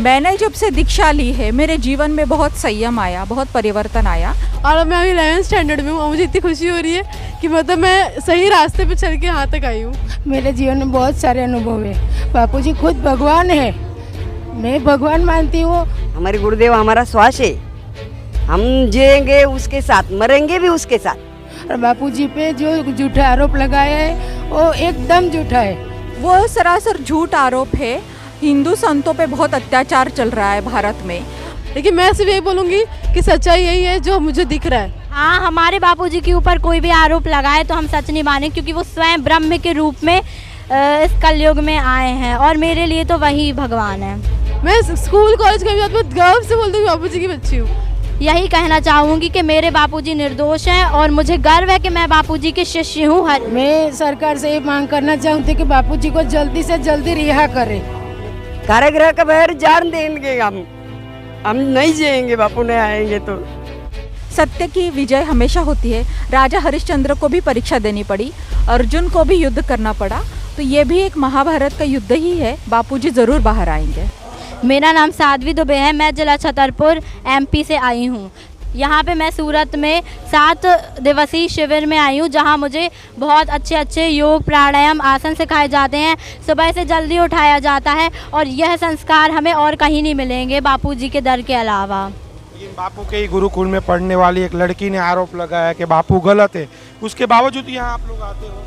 मैंने जब से दीक्षा ली है मेरे जीवन में बहुत संयम आया, बहुत परिवर्तन आया। और मैं अभी 11th स्टैंडर्ड में हूँ और मुझे इतनी खुशी हो रही है कि मतलब मैं सही रास्ते पे चल के यहाँ तक आई हूँ। मेरे जीवन में बहुत सारे अनुभव है। बापूजी खुद भगवान है, मैं भगवान मानती हूँ। हमारे गुरुदेव हमारा श्वास है, हम जिएंगे उसके साथ, मरेंगे भी उसके साथ। और बापूजी पे जो झूठा आरोप लगाया है वो एकदम झूठा है, वो सरासर झूठ आरोप है। हिंदू संतों पे बहुत अत्याचार चल रहा है भारत में। लेकिन मैं सिर्फ यही बोलूँगी कि सच्चाई यही है जो मुझे दिख रहा है। हाँ, हमारे बापूजी के ऊपर कोई भी आरोप लगाए तो हम सच नहीं माने, क्योंकि वो स्वयं ब्रह्म के रूप में इस कलयुग में आए हैं और मेरे लिए तो वही भगवान है। मैं स्कूल कॉलेज का भी गर्व से बोलती हूँ बापूजी की बच्ची हूँ। यही कहना चाहूँगी कि मेरे बापूजी निर्दोष हैं और मुझे गर्व है कि मैं बापूजी के शिष्य हूँ। मैं सरकार से ये मांग करना चाहती हूँ कि बापूजी को जल्दी से जल्दी रिहा करें। कारागृह का बाहर जान देंगे हम नहीं जिएंगे, बापू नहीं आएंगे तो। सत्य की विजय हमेशा होती है। राजा हरिश्चंद्र को भी परीक्षा देनी पड़ी, अर्जुन को भी युद्ध करना पड़ा, तो ये भी एक महाभारत का युद्ध ही है। बापूजी ज़रूर बाहर आएंगे। मेरा नाम साध्वी दुबे है, मैं जिला छतरपुर MP से आई हूँ। यहाँ पे मैं सूरत में 7 दिवसीय शिविर में आई हूँ, जहाँ मुझे बहुत अच्छे योग प्राणायाम आसन सिखाए जाते हैं। सुबह से जल्दी उठाया जाता है और यह संस्कार हमें और कहीं नहीं मिलेंगे बापूजी के दर के अलावा। लेकिन बापू के ही गुरुकुल में पढ़ने वाली एक लड़की ने आरोप लगाया कि बापू गलत है, उसके बावजूद यहाँ आप लोग आते हो।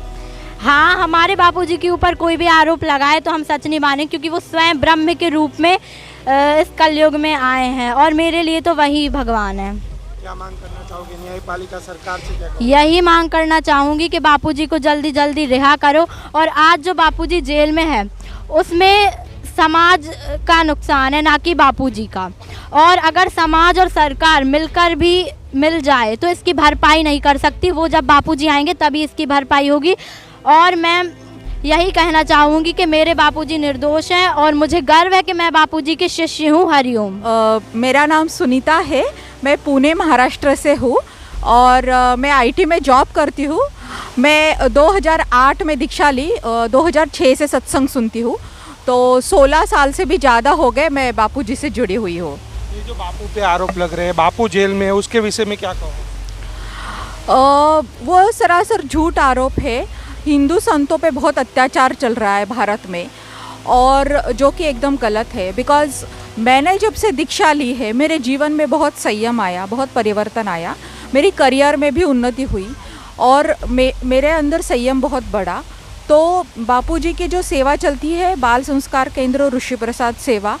हाँ, हमारे बापूजी के ऊपर कोई भी आरोप लगाए तो हम सच नहीं माने, क्योंकि वो स्वयं ब्रह्म के रूप में इस कलयुग में आए हैं और मेरे लिए तो वही भगवान है। क्या मांग करना चाहोगे न्यायपालिका सरकार से? क्या कहोगे? यही मांग करना चाहूँगी कि बापूजी को जल्दी जल्दी रिहा करो। और आज जो बापूजी जेल में है उसमें समाज का नुकसान है, ना कि बापूजी का। और अगर समाज और सरकार मिलकर भी मिल जाए तो इसकी भरपाई नहीं कर सकती। वो जब बापूजी आएंगे तभी इसकी भरपाई होगी। और मैं यही कहना चाहूँगी कि मेरे बापूजी निर्दोष हैं और मुझे गर्व है कि मैं बापूजी के शिष्य हूँ। हरिओम। मेरा नाम सुनीता है, मैं पुणे महाराष्ट्र से हूँ और मैं IT में जॉब करती हूँ। मैं 2008 में दीक्षा ली, 2006 से सत्संग सुनती हूँ, तो 16 साल से भी ज़्यादा हो गए मैं बापूजी से जुड़ी हुई हूँ। ये जो बापू पे आरोप लग रहे हैं, बापू जेल में है, उसके विषय में क्या कहो? वो सरासर झूठ आरोप है। हिंदू संतों पे बहुत अत्याचार चल रहा है भारत में, और जो कि एकदम गलत है। बिकॉज़ मैंने जब से दीक्षा ली है मेरे जीवन में बहुत संयम आया, बहुत परिवर्तन आया, मेरी करियर में भी उन्नति हुई और मेरे अंदर संयम बहुत बढ़ा। तो बापूजी की जो सेवा चलती है, बाल संस्कार केंद्र, ऋषि प्रसाद सेवा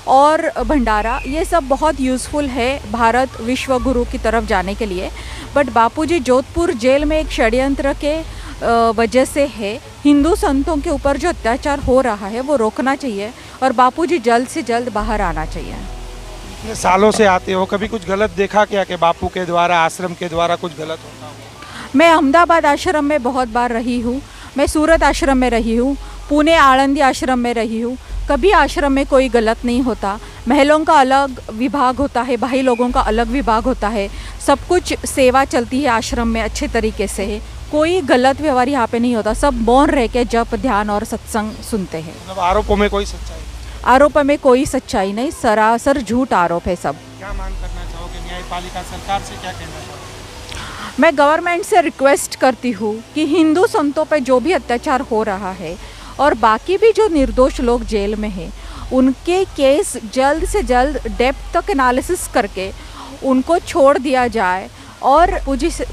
और भंडारा, ये सब बहुत यूज़फुल है भारत विश्व गुरु की तरफ जाने के लिए। बट बापूजी जोधपुर जेल में एक षड्यंत्र के वजह से है। हिंदू संतों के ऊपर जो अत्याचार हो रहा है वो रोकना चाहिए और बापूजी जल्द से जल्द बाहर आना चाहिए। इतने सालों से आते हो, कभी कुछ गलत देखा क्या कि बापू के द्वारा, आश्रम के द्वारा कुछ गलत होता हो? मैं अहमदाबाद आश्रम में बहुत बार रही हूँ, मैं सूरत आश्रम में रही हूँ, पुणे आळंदी आश्रम में रही हूँ। कभी आश्रम में कोई गलत नहीं होता। महिलाओं का अलग विभाग होता है, भाई लोगों का अलग विभाग होता है, सब कुछ सेवा चलती है आश्रम में अच्छे तरीके से। कोई गलत व्यवहार यहाँ पे नहीं होता, सब मौन रह के जप ध्यान और सत्संग सुनते हैं। मतलब आरोपों में कोई सच्चाई? आरोपों में कोई सच्चाई नहीं, सरासर झूठ आरोप है सब। क्या मांग करना चाहोगे न्यायपालिका सरकार से? क्या कहना चाहोगे? मैं गवर्नमेंट से रिक्वेस्ट करती हूँ कि हिंदू संतों पे जो भी अत्याचार हो रहा है और बाकी भी जो निर्दोष लोग जेल में हैं, उनके केस जल्द से जल्द डेप्थ तक एनालिसिस करके उनको छोड़ दिया जाए और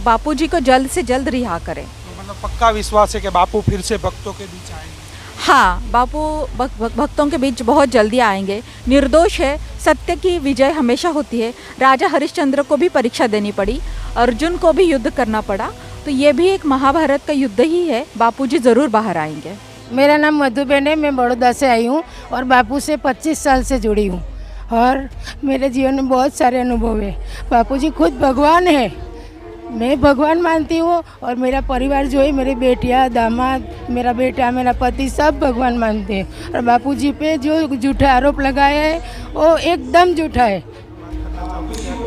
बापूजी को जल्द से जल्द रिहा करें। तो मतलब पक्का विश्वास है कि बापू फिर से भक्तों के बीच आएंगे? हाँ, बापू भक्तों के बीच बहुत जल्दी आएंगे। निर्दोष है, सत्य की विजय हमेशा होती है। राजा हरिश्चंद्र को भी परीक्षा देनी पड़ी, अर्जुन को भी युद्ध करना पड़ा, तो ये भी एक महाभारत का युद्ध ही है। बापूजी ज़रूर बाहर आएंगे। मेरा नाम मधुबेन है, मैं बड़ौदा से आई हूँ और बापू से 25 साल से जुड़ी हूँ और मेरे जीवन में बहुत सारे अनुभव है। बापूजी खुद भगवान है, मैं भगवान मानती हूँ और मेरा परिवार जो है, मेरी बेटियाँ, दामाद, मेरा बेटा, मेरा पति, सब भगवान मानते हैं। और बापूजी पे जो झूठा आरोप लगाया है वो एकदम झूठा है।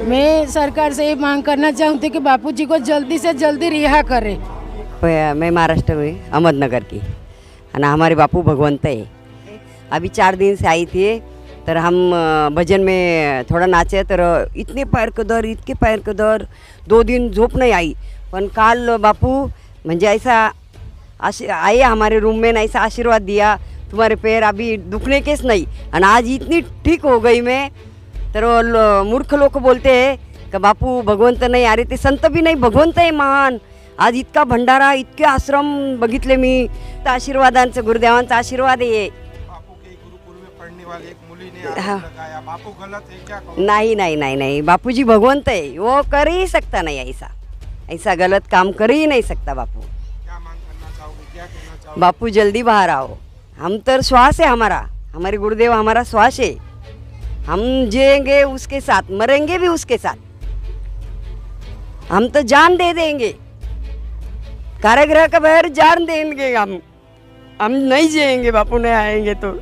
मैं सरकार से ये मांग करना चाहती हूँ कि बापूजी को जल्दी से जल्दी रिहा करें। मैं महाराष्ट्र में अहमदनगर की, है ना। हमारे बापू भगवंत है। अभी 4 दिन से आई थी, तर हम भजन में थोड़ा नाचे तर इतके पैर के दर 2 दिन झोप नहीं आई. पण काल बापू म्हणजे ऐसा आए हमारे रूम में ऐसा आशीर्वाद दिया, तुम्हारे पैर अभी दुखने केस नहीं. और आज इतनी ठीक हो गई मैं. तर मूर्ख लोक बोलते हैं कि बापू भगवंत नाही. अरे ते संत भी नाही, भगवंत आहे महान. आज इतका भंडारा, इतके आश्रम बघितले मी. त्या आशीर्वादांचं, गुरुदेवांचा आशीर्वाद आहे. बापू के गुरुकुल में पढ़ने वाली एक मुली ने आरोप लगाया, बापू गलत है, क्या कहोगे? नहीं, बापूजी भगवंत है, वो कर ही सकता नहीं. ऐसा गलत काम कर ही नहीं सकता बापू. क्या मांग करना चाहोगे, क्या कहना चाहोगे? बापू जल्दी बाहर आओ. हम तो श्वास है हमारा, हमारे गुरुदेव हमारा श्वास है. हम जिएंगे उसके साथ, मरेंगे भी उसके साथ. हम तो जान दे देंगे, कारागृह का बाहर जान देंगे. हम नहीं जिएंगे, बापू नहीं आएंगे तो.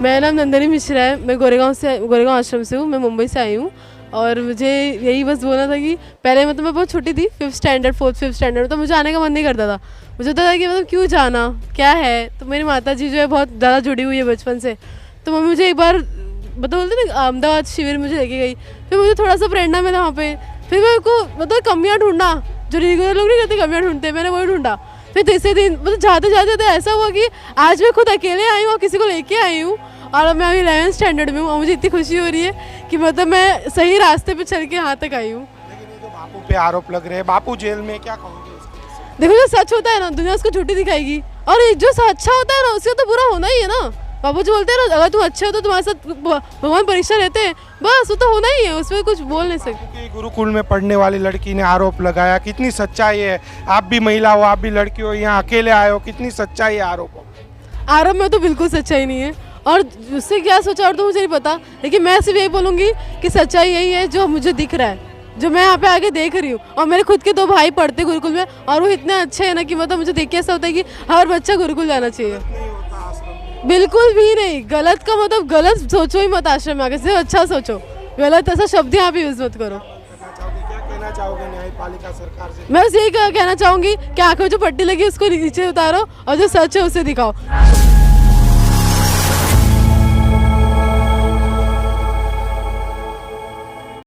मेरा नाम नंदनी मिश्रा है. मैं गोरेगांव आश्रम से हूँ. मैं मुंबई से आई हूँ और मुझे यही बस बोलना था कि पहले मतलब मैं बहुत छोटी थी, 5th standard 4th 5th standard, तो मुझे आने का मन नहीं करता था. मुझे होता था कि मतलब क्यों जाना, क्या है. तो मेरी माता जी जो है बहुत ज़्यादा जुड़ी हुई है बचपन से. तो मम्मी मुझे एक बार बोलते ना अहमदाबाद शिविर मुझे लेके गई. फिर मुझे थोड़ा सा प्रेरणा मिला वहाँ पे. फिर मेरे को मतलब कमियाँ ढूंढना, जो रेगुलर लोग नहीं करते कमियाँ ढूंढते, मैंने वही ढूंढा. फिर तीसरे दिन मतलब जाते जाते ऐसा हुआ कि आज मैं खुद अकेले आई हूँ और किसी को लेके आई हूँ. और मैं अभी 11th स्टैंडर्ड में हूँ और मुझे इतनी खुशी हो रही है कि मतलब मैं सही रास्ते पे चल के यहाँ तक आई हूँ. लेकिन ये जो बापू पे आरोप लग रहे हैं, बापू जेल में, क्या कहोगे इसके विषय में? देखो जो सच होता है ना, दुनिया उसको झूठी दिखाएगी. और जो अच्छा होता है ना, उसका तो बुरा होना ही है ना. बाबू जी बोलते हैं ना, अगर तुम अच्छे हो तो तुम्हारे साथ भगवान परीक्षा लेते हैं. बस वो तो होना ही है, उसमें कुछ बोल नहीं सकते. बापू के गुरुकुल में पढ़ने वाली लड़की ने आरोप लगाया, कितनी सच्चाई है? आप भी महिला हो, आप भी लड़की हो, यहाँ अकेले आए हो, कितनी सच्चाई है आरोपों? आरंभ में तो बिल्कुल सच्चाई नहीं है और उससे क्या सोचा और तो मुझे नहीं पता. लेकिन मैं सिर्फ यही बोलूँगी कि सच्चाई यही है जो मुझे दिख रहा है, जो मैं यहाँ पे आके देख रही हूँ. और मेरे खुद के 2 भाई पढ़ते गुरुकुल में और वो इतने अच्छे हैं ना कि मतलब मुझे देख के ऐसा होता है कि हर बच्चा गुरुकुल जाना चाहिए. नहीं होता आश्रम में. बिल्कुल भी नहीं. गलत का मतलब गलत सोचो ही मत आश्रम में आके, सिर्फ अच्छा सोचो. गलत ऐसा शब्द यहाँ पे यूज मत करो. क्या कहना चाहोगे न्यायपालिका सरकार से? मैं बस यही कहना चाहूँगी कि आंखों में जो पट्टी लगी उसको नीचे उतारो और जो सच है उसे दिखाओ.